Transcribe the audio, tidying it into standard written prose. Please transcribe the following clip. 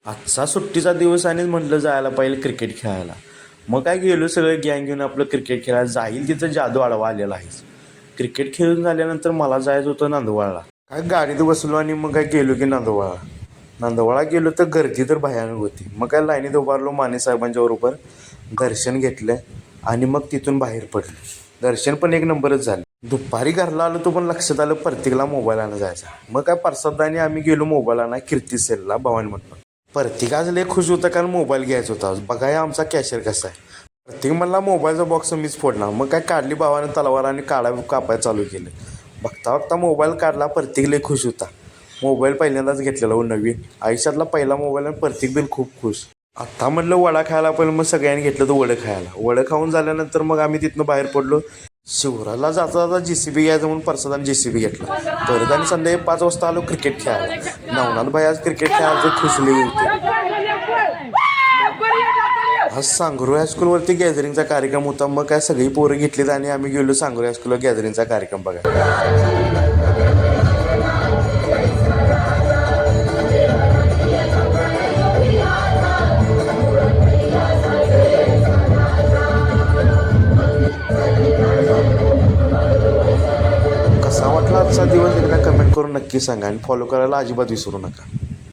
आजचा सुट्टीचा दिवस आणि म्हटलं जायला पाहिजे क्रिकेट खेळायला. मग काय गेलो सगळं गँग घेऊन आपलं क्रिकेट खेळायला. जाईल तिथं जादू आडवा आलेला आहेच. क्रिकेट खेळून झाल्यानंतर मला जायचं होतं नांदवाळला. काय गाडीत बसलो आणि मग काय गेलो की नांदवाळा गेलो तर गर्दी तर भयानक होती. मग काय लाईनीत उभारलो माने साहेबांच्या बरोबर, दर्शन घेतलं आणि मग तिथून बाहेर पडलो. दर्शन पण एक नंबरच झालं. दुपारी घरला आलो तो पण लक्षात आलं प्रत्येकाला मोबाईल आणा जायचा. मग काय प्रसादाने आम्ही गेलो मोबाईल आणा कीर्ती सेलला भवानी म्हणतो. प्रत्येक आज लय खुश होता कारण मोबाईल घ्यायचा होता. बघा आमचा कॅशियर कसा आहे. प्रत्येक मला मोबाईलचा बॉक्स मीच फोडला. मग काय काढली भावाने तलवार आणि कापायला चालू केलं. बघता बघता मोबाईल काढला. प्रत्येक लय खुश होता. मोबाईल पहिल्यांदाच घेतलेला हो नवीन. आयुष्यातला पहिला मोबाईल आणि प्रत्येक बिल खूप खुश. आत्ता म्हटलं वडा खायला पण मग सगळ्यांनी घेतलं तर वडं खायला. वडं खाऊन झाल्यानंतर मग आम्ही तिथनं बाहेर पडलो. शिवराला जाता जाता JCB घ्यायचं म्हणून प्रसादाने JCB घेतला. परत आणि संध्याकाळी 5 वाजता आलो क्रिकेट खेळायला. नवनाथ भाई आज क्रिकेट खेळायचं खुशली होते. आज सांगरू हायस्कूलवरती गॅदरिंगचा कार्यक्रम होता. मग काय सगळी पोरं घेतलीत आणि आम्ही गेलो सांगरू हायस्कूलवर गॅदरिंगचा कार्यक्रम बघायला. कसा वाटला आजचा दिवस एकदा कमेंट करून नक्की सांगा आणि फॉलो करायला अजिबात विसरू नका.